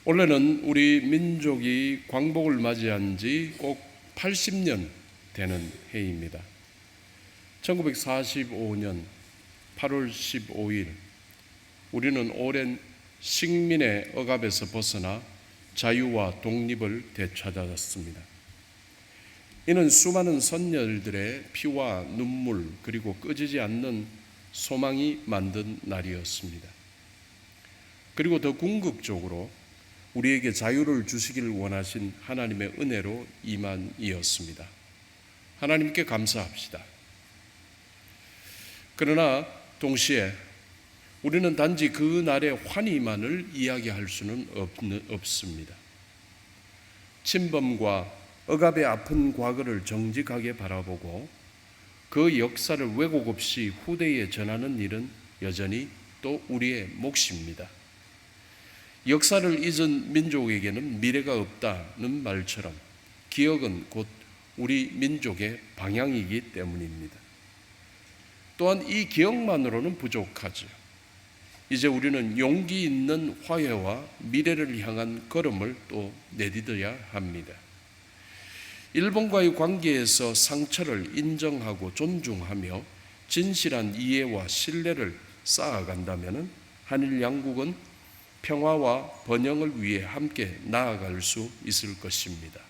올해는 우리 민족이 광복을 맞이한 지 꼭 80년 되는 해입니다. 1945년 8월 15일 우리는 오랜 식민의 억압에서 벗어나 자유와 독립을 되찾았습니다. 이는 수많은 선열들의 피와 눈물 그리고 꺼지지 않는 소망이 만든 날이었습니다. 그리고 더 궁극적으로 우리에게 자유를 주시기를 원하신 하나님의 은혜로 이만이었습니다. 하나님께 감사합시다. 그러나 동시에 우리는 단지 그 날의 환희만을 이야기할 수는 없습니다. 침범과 억압의 아픈 과거를 정직하게 바라보고 그 역사를 왜곡 없이 후대에 전하는 일은 여전히 또 우리의 몫입니다. 역사를 잊은 민족에게는 미래가 없다는 말처럼 기억은 곧 우리 민족의 방향이기 때문입니다. 또한 이 기억만으로는 부족하죠. 이제 우리는 용기 있는 화해와 미래를 향한 걸음을 또 내딛어야 합니다. 일본과의 관계에서 상처를 인정하고 존중하며 진실한 이해와 신뢰를 쌓아간다면 한일 양국은 평화와 번영을 위해 함께 나아갈 수 있을 것입니다.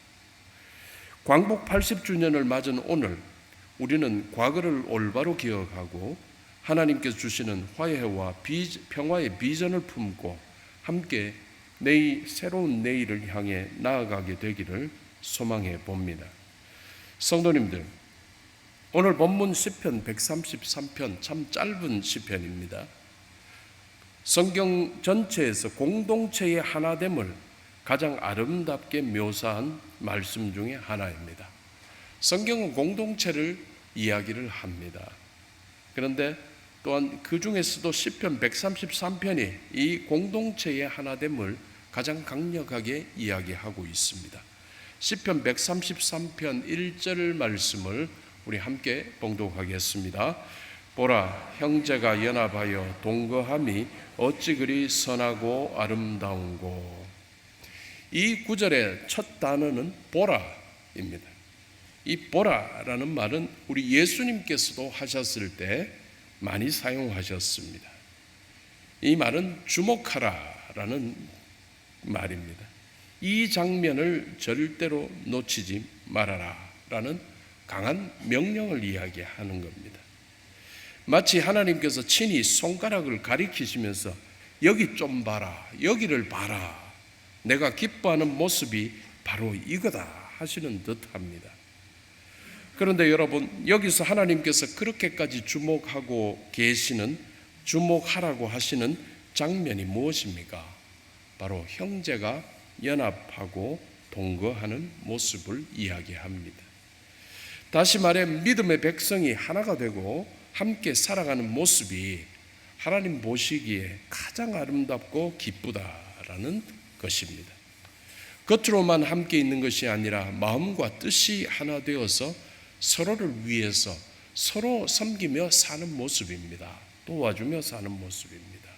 광복 80주년을 맞은 오늘 우리는 과거를 올바로 기억하고 하나님께서 주시는 화해와 평화의 비전을 품고 함께 새로운 내일을 향해 나아가게 되기를 소망해 봅니다. 성도님들, 오늘 본문 시편 133편 참 짧은 시편입니다. 성경 전체에서 공동체의 하나됨을 가장 아름답게 묘사한 말씀 중에 하나입니다. 성경은 공동체를 이야기를 합니다. 그런데 또한 그 중에서도 시편 133편이 이 공동체의 하나됨을 가장 강력하게 이야기하고 있습니다. 시편 133편 1절 말씀을 우리 함께 봉독하겠습니다. 보라, 형제가 연합하여 동거함이 어찌 그리 선하고 아름다운고. 이 구절의 첫 단어는 보라입니다. 이 보라라는 말은 우리 예수님께서도 하셨을 때 많이 사용하셨습니다. 이 말은 주목하라라는 말입니다. 이 장면을 절대로 놓치지 말아라라는 강한 명령을 이야기하는 겁니다. 마치 하나님께서 친히 손가락을 가리키시면서 여기 좀 봐라, 여기를 봐라, 내가 기뻐하는 모습이 바로 이거다 하시는 듯합니다. 그런데 여러분, 여기서 하나님께서 그렇게까지 주목하라고 하시는 장면이 무엇입니까? 바로 형제가 연합하고 동거하는 모습을 이야기합니다. 다시 말해 믿음의 백성이 하나가 되고 함께 살아가는 모습이 하나님 보시기에 가장 아름답고 기쁘다라는 것입니다. 겉으로만 함께 있는 것이 아니라 마음과 뜻이 하나 되어서 서로를 위해서 서로 섬기며 사는 모습입니다. 도와주며 사는 모습입니다.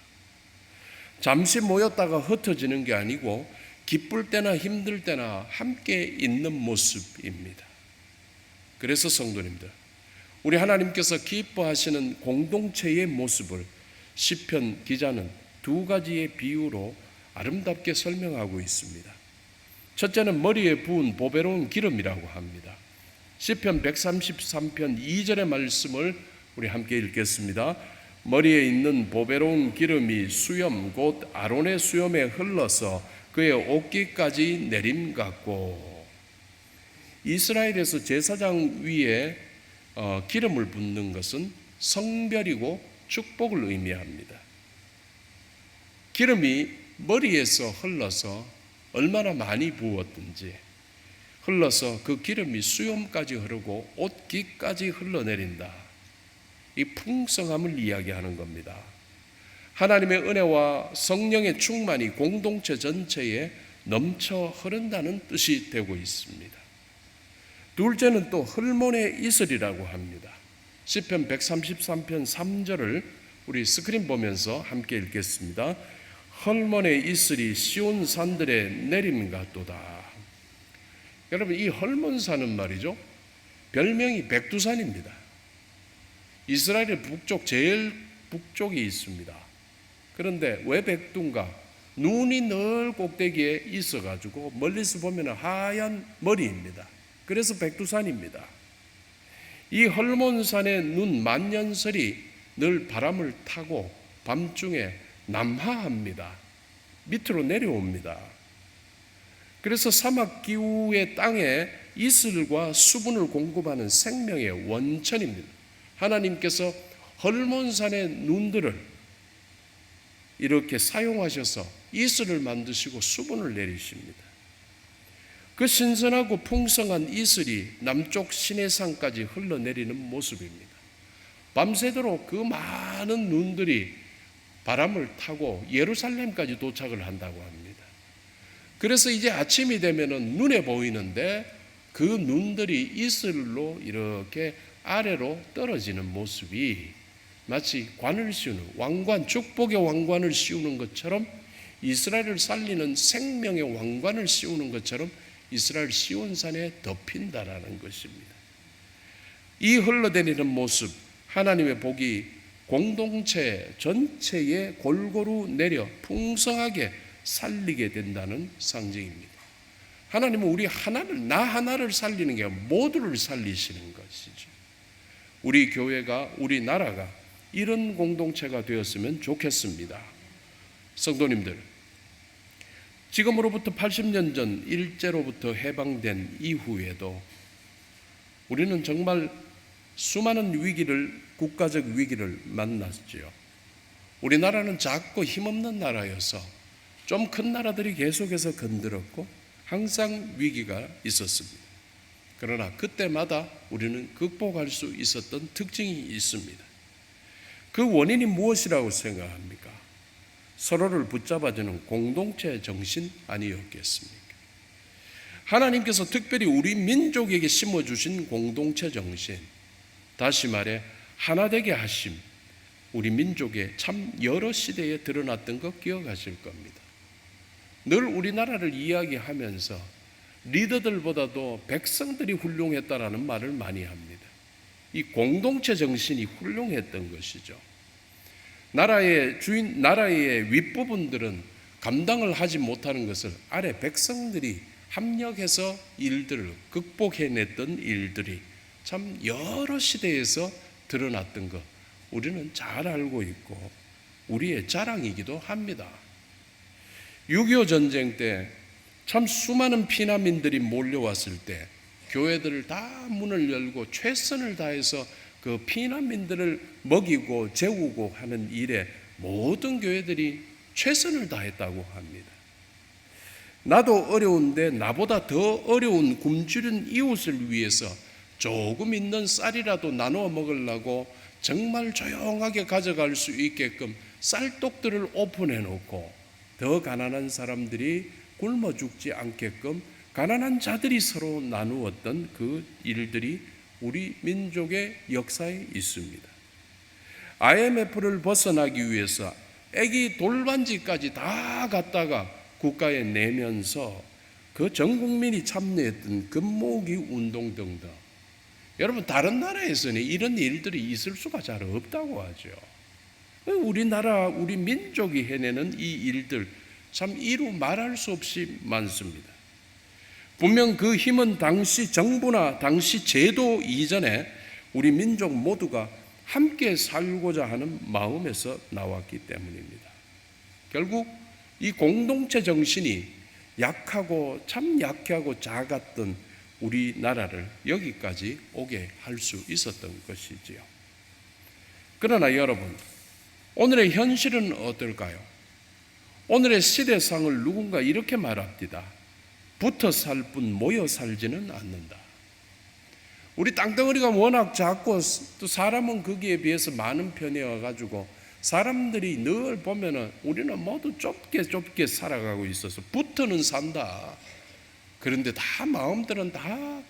잠시 모였다가 흩어지는 게 아니고 기쁠 때나 힘들 때나 함께 있는 모습입니다. 그래서 성도님들, 우리 하나님께서 기뻐하시는 공동체의 모습을 시편 기자는 두 가지의 비유로 아름답게 설명하고 있습니다. 첫째는 머리에 부은 보배로운 기름이라고 합니다. 시편 133편 2절의 말씀을 우리 함께 읽겠습니다. 머리에 있는 보배로운 기름이 수염 곧 아론의 수염에 흘러서 그의 옷깃까지 내림 같고. 이스라엘에서 제사장 위에 기름을 붓는 것은 성별이고 축복을 의미합니다. 기름이 머리에서 흘러서 얼마나 많이 부었든지 흘러서 그 기름이 수염까지 흐르고 옷깃까지 흘러내린다. 이 풍성함을 이야기하는 겁니다. 하나님의 은혜와 성령의 충만이 공동체 전체에 넘쳐 흐른다는 뜻이 되고 있습니다. 둘째는 또 헐몬의 이슬이라고 합니다. 시편 133편 3절을 우리 스크린 보면서 함께 읽겠습니다. 헐몬의 이슬이 시온 산들에 내림 같도다. 여러분, 이 헐몬산은 말이죠, 별명이 백두산입니다. 이스라엘의 북쪽, 제일 북쪽에 있습니다. 그런데 왜 백두인가? 눈이 늘 꼭대기에 있어가지고 멀리서 보면 하얀 머리입니다. 그래서 백두산입니다. 이 헐몬산의 눈 만년설이 늘 바람을 타고 밤중에 남하합니다. 밑으로 내려옵니다. 그래서 사막 기후의 땅에 이슬과 수분을 공급하는 생명의 원천입니다. 하나님께서 헐몬산의 눈들을 이렇게 사용하셔서 이슬을 만드시고 수분을 내리십니다. 그 신선하고 풍성한 이슬이 남쪽 시내산까지 흘러내리는 모습입니다. 밤새도록 그 많은 눈들이 바람을 타고 예루살렘까지 도착을 한다고 합니다. 그래서 이제 아침이 되면은 눈에 보이는데 그 눈들이 이슬로 이렇게 아래로 떨어지는 모습이 마치 관을 씌우는, 왕관, 축복의 왕관을 씌우는 것처럼, 이스라엘을 살리는 생명의 왕관을 씌우는 것처럼 이스라엘 시온산에 덮인다라는 것입니다. 이 흘러다니는 모습, 하나님의 복이 공동체 전체에 골고루 내려 풍성하게 살리게 된다는 상징입니다. 하나님은 우리 하나를, 나 하나를 살리는 게 아니라 모두를 살리시는 것이죠. 우리 교회가, 우리 나라가 이런 공동체가 되었으면 좋겠습니다. 성도님들, 지금으로부터 80년 전 일제로부터 해방된 이후에도 우리는 정말 수많은 위기를, 국가적 위기를 만났지요. 우리나라는 작고 힘없는 나라여서 좀 큰 나라들이 계속해서 건드렸고 항상 위기가 있었습니다. 그러나 그때마다 우리는 극복할 수 있었던 특징이 있습니다. 그 원인이 무엇이라고 생각합니까? 서로를 붙잡아주는 공동체 정신 아니었겠습니까? 하나님께서 특별히 우리 민족에게 심어주신 공동체 정신, 다시 말해 하나 되게 하심, 우리 민족의 참 여러 시대에 드러났던 것 기억하실 겁니다. 늘 우리나라를 이야기하면서 리더들보다도 백성들이 훌륭했다라는 말을 많이 합니다. 이 공동체 정신이 훌륭했던 것이죠. 나라의 주인, 나라의 윗부분들은 감당을 하지 못하는 것을 아래 백성들이 합력해서 일들을 극복해냈던 일들이 참 여러 시대에서 드러났던 것, 우리는 잘 알고 있고 우리의 자랑이기도 합니다. 6.25 전쟁 때 참 수많은 피난민들이 몰려왔을 때 교회들을 다 문을 열고 최선을 다해서 그 피난민들을 먹이고 재우고 하는 일에 모든 교회들이 최선을 다했다고 합니다. 나도 어려운데 나보다 더 어려운 굶주린 이웃을 위해서 조금 있는 쌀이라도 나누어 먹으려고 정말 조용하게 가져갈 수 있게끔 쌀떡들을 오픈해 놓고 더 가난한 사람들이 굶어 죽지 않게끔 가난한 자들이 서로 나누었던 그 일들이 우리 민족의 역사에 있습니다. IMF를 벗어나기 위해서 애기 돌반지까지 다 갖다가 국가에 내면서 그 전 국민이 참여했던 금모으기 운동 등등, 여러분 다른 나라에서는 이런 일들이 있을 수가 잘 없다고 하죠. 우리나라, 우리 민족이 해내는 이 일들 참 이루 말할 수 없이 많습니다. 분명 그 힘은 당시 정부나 당시 제도 이전에 우리 민족 모두가 함께 살고자 하는 마음에서 나왔기 때문입니다. 결국 이 공동체 정신이 약하고 참 약하고 작았던 우리나라를 여기까지 오게 할 수 있었던 것이지요. 그러나 여러분, 오늘의 현실은 어떨까요? 오늘의 시대상을 누군가 이렇게 말합니다. 붙어 살 뿐 모여 살지는 않는다. 우리 땅덩어리가 워낙 작고 또 사람은 거기에 비해서 많은 편이어 가지고 사람들이 늘 보면은 우리는 모두 좁게 살아가고 있어서 붙어는 산다. 그런데 다 마음들은 다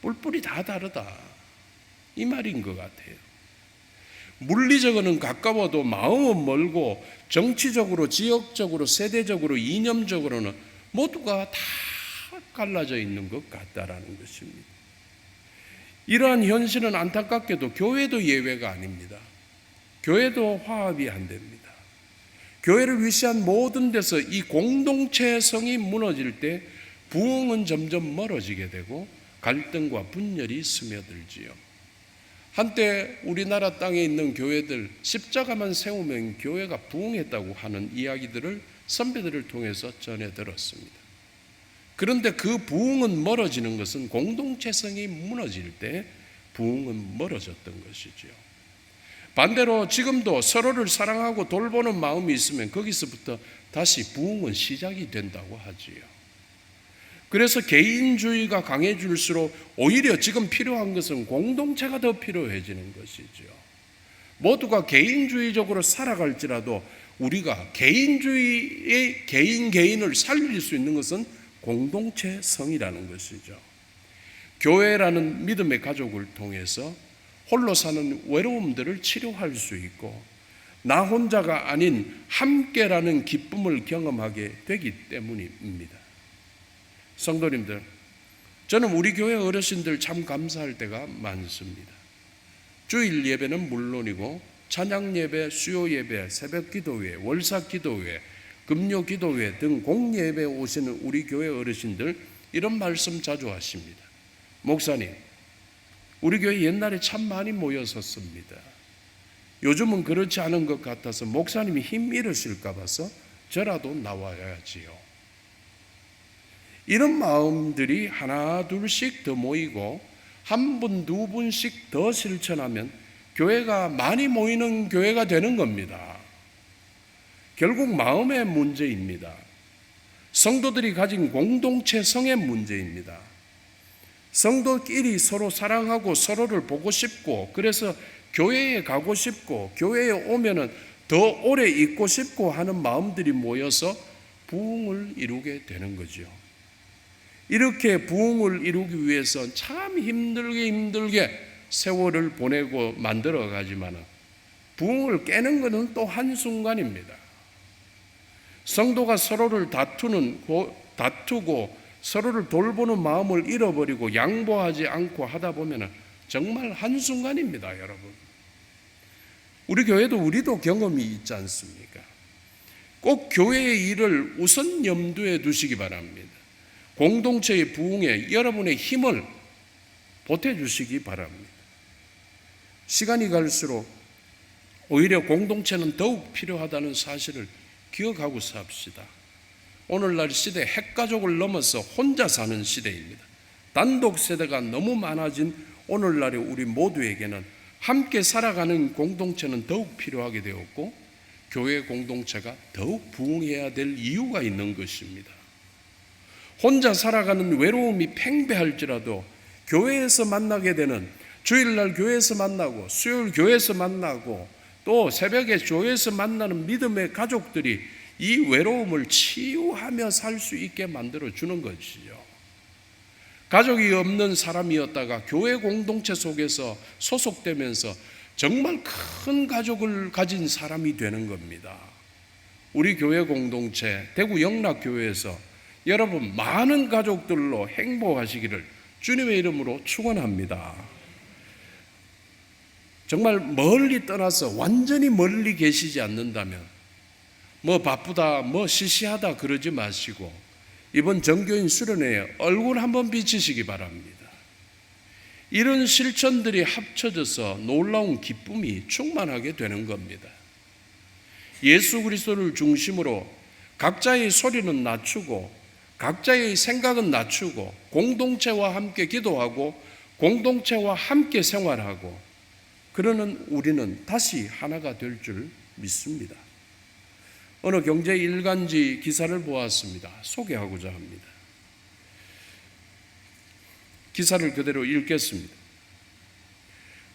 뿔뿔이 다 다르다. 이 말인 것 같아요. 물리적으로는 가까워도 마음은 멀고 정치적으로, 지역적으로, 세대적으로, 이념적으로는 모두가 다 갈라져 있는 것 같다라는 것입니다. 이러한 현실은 안타깝게도 교회도 예외가 아닙니다. 교회도 화합이 안 됩니다. 교회를 위시한 모든 데서 이 공동체성이 무너질 때 부흥은 점점 멀어지게 되고 갈등과 분열이 스며들지요. 한때 우리나라 땅에 있는 교회들 십자가만 세우면 교회가 부흥했다고 하는 이야기들을 선배들을 통해서 전해 들었습니다. 그런데 그 부흥은 멀어지는 것은 공동체성이 무너질 때 부흥은 멀어졌던 것이지요. 반대로 지금도 서로를 사랑하고 돌보는 마음이 있으면 거기서부터 다시 부흥은 시작이 된다고 하지요. 그래서 개인주의가 강해질수록 오히려 지금 필요한 것은 공동체가 더 필요해지는 것이죠. 모두가 개인주의적으로 살아갈지라도 우리가 개인주의의 개인을 살릴 수 있는 것은 공동체성이라는 것이죠. 교회라는 믿음의 가족을 통해서 홀로 사는 외로움들을 치료할 수 있고 나 혼자가 아닌 함께라는 기쁨을 경험하게 되기 때문입니다. 성도님들, 저는 우리 교회 어르신들 참 감사할 때가 많습니다. 주일 예배는 물론이고 찬양 예배, 수요 예배, 새벽 기도회, 월사 기도회, 금요 기도회 등 공예배에 오시는 우리 교회 어르신들 이런 말씀 자주 하십니다. 목사님, 우리 교회 옛날에 참 많이 모였었습니다. 요즘은 그렇지 않은 것 같아서 목사님이 힘 잃으실까 봐서 저라도 나와야지요. 이런 마음들이 하나 둘씩 더 모이고 한 분, 두 분씩 더 실천하면 교회가 많이 모이는 교회가 되는 겁니다. 결국 마음의 문제입니다. 성도들이 가진 공동체성의 문제입니다. 성도끼리 서로 사랑하고 서로를 보고 싶고 그래서 교회에 가고 싶고 교회에 오면은 더 오래 있고 싶고 하는 마음들이 모여서 부흥을 이루게 되는 거죠. 이렇게 부흥을 이루기 위해서 참 힘들게 세월을 보내고 만들어 가지만 부흥을 깨는 것은 또 한순간입니다. 성도가 서로를 다투고 서로를 돌보는 마음을 잃어버리고 양보하지 않고 하다 보면 정말 한순간입니다, 여러분. 우리 교회도 우리도 경험이 있지 않습니까? 꼭 교회의 일을 우선 염두에 두시기 바랍니다. 공동체의 부흥에 여러분의 힘을 보태주시기 바랍니다. 시간이 갈수록 오히려 공동체는 더욱 필요하다는 사실을 기억하고 삽시다. 오늘날 시대 핵가족을 넘어서 혼자 사는 시대입니다. 단독 세대가 너무 많아진 오늘날의 우리 모두에게는 함께 살아가는 공동체는 더욱 필요하게 되었고 교회 공동체가 더욱 부흥해야 될 이유가 있는 것입니다. 혼자 살아가는 외로움이 팽배할지라도 교회에서 만나게 되는 주일날 교회에서 만나고 수요일 교회에서 만나고 또 새벽에 교회에서 만나는 믿음의 가족들이 이 외로움을 치유하며 살 수 있게 만들어주는 것이죠. 가족이 없는 사람이었다가 교회 공동체 속에서 소속되면서 정말 큰 가족을 가진 사람이 되는 겁니다. 우리 교회 공동체 대구 영락교회에서 여러분 많은 가족들로 행복하시기를 주님의 이름으로 축원합니다. 정말 멀리 떠나서 완전히 멀리 계시지 않는다면 뭐 바쁘다 뭐 시시하다 그러지 마시고 이번 정교인 수련회에 얼굴 한번 비치시기 바랍니다. 이런 실천들이 합쳐져서 놀라운 기쁨이 충만하게 되는 겁니다. 예수 그리스도를 중심으로 각자의 소리는 낮추고 각자의 생각은 낮추고 공동체와 함께 기도하고 공동체와 함께 생활하고 그러는 우리는 다시 하나가 될 줄 믿습니다. 어느 경제 일간지 기사를 보았습니다. 소개하고자 합니다. 기사를 그대로 읽겠습니다.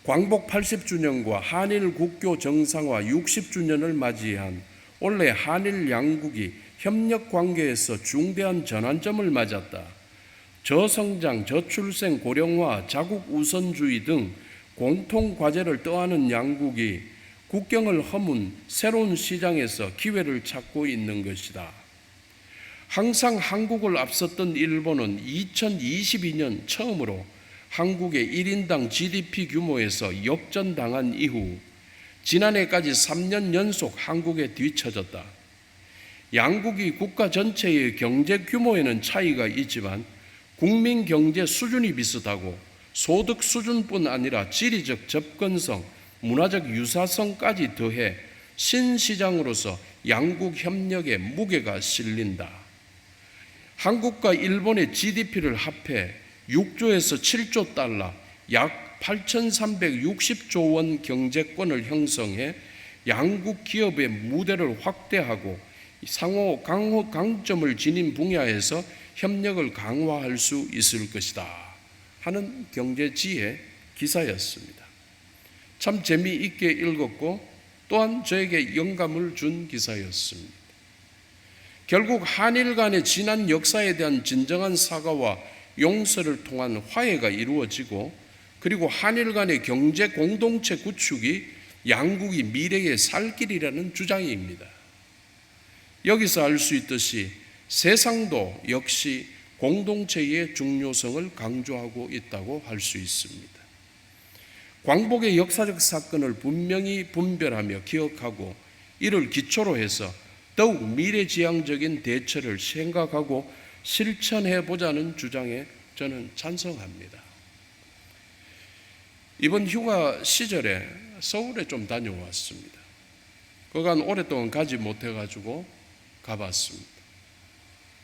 광복 80주년과 한일 국교 정상화 60주년을 맞이한 올해 한일 양국이 협력 관계에서 중대한 전환점을 맞았다. 저성장, 저출생, 고령화, 자국 우선주의 등 공통 과제를 떠안은 양국이 국경을 허문 새로운 시장에서 기회를 찾고 있는 것이다. 항상 한국을 앞섰던 일본은 2022년 처음으로 한국의 1인당 GDP 규모에서 역전당한 이후 지난해까지 3년 연속 한국에 뒤처졌다. 양국이 국가 전체의 경제 규모에는 차이가 있지만 국민 경제 수준이 비슷하고 소득 수준뿐 아니라 지리적 접근성, 문화적 유사성까지 더해 신시장으로서 양국 협력에 무게가 실린다. 한국과 일본의 GDP를 합해 6조에서 7조 달러, 약 8,360조 원 경제권을 형성해 양국 기업의 무대를 확대하고 상호 강점을 지닌 분야에서 협력을 강화할 수 있을 것이다 하는 경제지의 기사였습니다. 참 재미있게 읽었고 또한 저에게 영감을 준 기사였습니다. 결국 한일 간의 지난 역사에 대한 진정한 사과와 용서를 통한 화해가 이루어지고 그리고 한일 간의 경제 공동체 구축이 양국이 미래의 살 길이라는 주장입니다. 여기서 알 수 있듯이 세상도 역시 공동체의 중요성을 강조하고 있다고 할 수 있습니다. 광복의 역사적 사건을 분명히 분별하며 기억하고 이를 기초로 해서 더욱 미래지향적인 대처를 생각하고 실천해 보자는 주장에 저는 찬성합니다. 이번 휴가 시절에 서울에 좀 다녀왔습니다. 그간 오랫동안 가지 못해가지고 가봤습니다.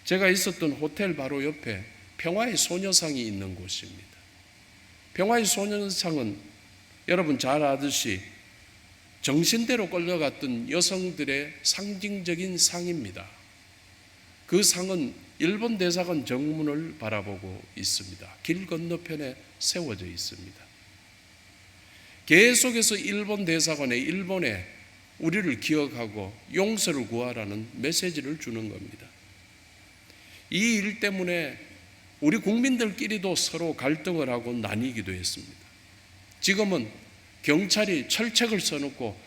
제가 있었던 호텔 바로 옆에 평화의 소녀상이 있는 곳입니다. 평화의 소녀상은 여러분 잘 아듯이 정신대로 끌려갔던 여성들의 상징적인 상입니다. 그 상은 일본 대사관 정문을 바라보고 있습니다. 길 건너편에 세워져 있습니다. 계속해서 일본 대사관에 일본에 우리를 기억하고 용서를 구하라는 메시지를 주는 겁니다. 이 일 때문에 우리 국민들끼리도 서로 갈등을 하고 나뉘기도 했습니다. 지금은 경찰이 철책을 써놓고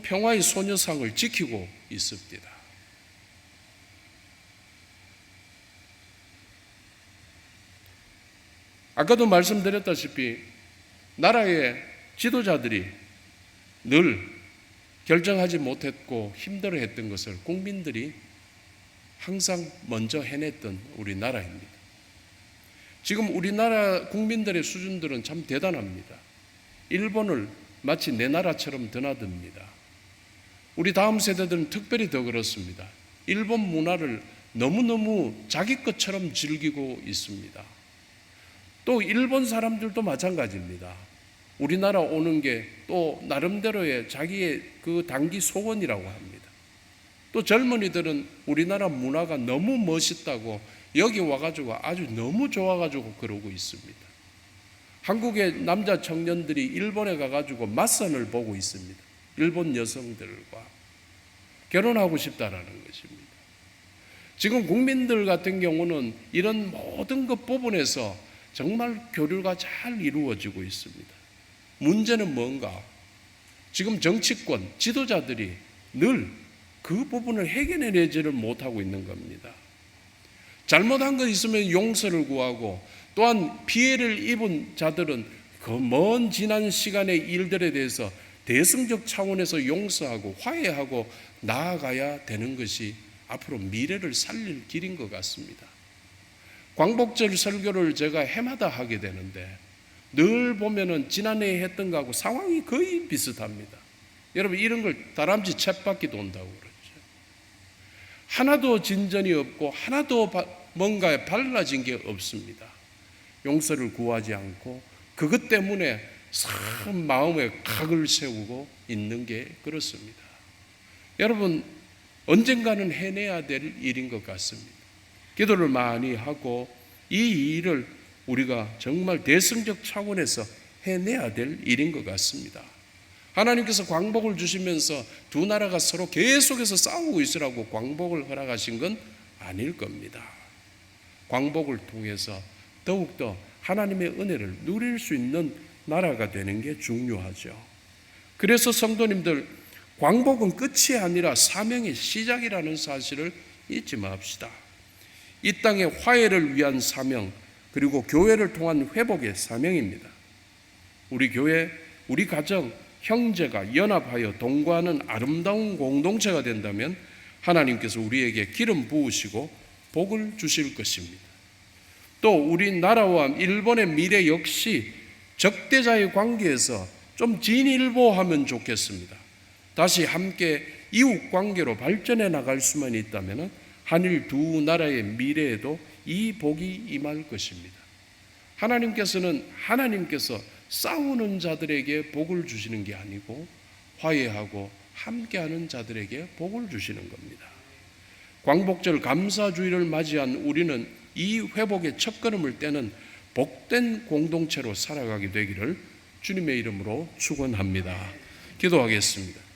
평화의 소녀상을 지키고 있습니다. 아까도 말씀드렸다시피 나라의 지도자들이 늘 결정하지 못했고 힘들어했던 것을 국민들이 항상 먼저 해냈던 우리나라입니다. 지금 우리나라 국민들의 수준들은 참 대단합니다. 일본을 마치 내 나라처럼 드나듭니다. 우리 다음 세대들은 특별히 더 그렇습니다. 일본 문화를 너무너무 자기 것처럼 즐기고 있습니다. 또 일본 사람들도 마찬가지입니다. 우리나라 오는 게 또 나름대로의 자기의 그 단기 소원이라고 합니다. 또 젊은이들은 우리나라 문화가 너무 멋있다고 여기 와가지고 아주 너무 좋아가지고 그러고 있습니다. 한국의 남자 청년들이 일본에 가가지고 맞선을 보고 있습니다. 일본 여성들과 결혼하고 싶다라는 것입니다. 지금 국민들 같은 경우는 이런 모든 것 부분에서 정말 교류가 잘 이루어지고 있습니다. 문제는 뭔가? 지금 정치권, 지도자들이 늘 그 부분을 해결해내지를 못하고 있는 겁니다. 잘못한 거 있으면 용서를 구하고 또한 피해를 입은 자들은 그 먼 지난 시간의 일들에 대해서 대승적 차원에서 용서하고 화해하고 나아가야 되는 것이 앞으로 미래를 살릴 길인 것 같습니다. 광복절 설교를 제가 해마다 하게 되는데 늘 보면은 지난해에 했던 거하고 상황이 거의 비슷합니다. 여러분 이런 걸 다람쥐 쳇바퀴 돈다고 그러죠. 하나도 진전이 없고 하나도 뭔가에 발라진 게 없습니다. 용서를 구하지 않고 그것 때문에 참 마음에 각을 세우고 있는 게 그렇습니다. 여러분 언젠가는 해내야 될 일인 것 같습니다. 기도를 많이 하고 이 일을 우리가 정말 대승적 차원에서 해내야 될 일인 것 같습니다. 하나님께서 광복을 주시면서 두 나라가 서로 계속해서 싸우고 있으라고 광복을 허락하신 건 아닐 겁니다. 광복을 통해서 더욱더 하나님의 은혜를 누릴 수 있는 나라가 되는 게 중요하죠. 그래서 성도님들, 광복은 끝이 아니라 사명의 시작이라는 사실을 잊지 맙시다. 이 땅의 화해를 위한 사명, 그리고 교회를 통한 회복의 사명입니다. 우리 교회, 우리 가정, 형제가 연합하여 동거하는 아름다운 공동체가 된다면 하나님께서 우리에게 기름 부으시고 복을 주실 것입니다. 또 우리나라와 일본의 미래 역시 적대자의 관계에서 좀 진일보하면 좋겠습니다. 다시 함께 이웃 관계로 발전해 나갈 수만 있다면 한일 두 나라의 미래에도 이 복이 임할 것입니다. 하나님께서 싸우는 자들에게 복을 주시는 게 아니고 화해하고 함께하는 자들에게 복을 주시는 겁니다. 광복절 감사주의를 맞이한 우리는 이 회복의 첫걸음을 떼는 복된 공동체로 살아가게 되기를 주님의 이름으로 축원합니다. 기도하겠습니다.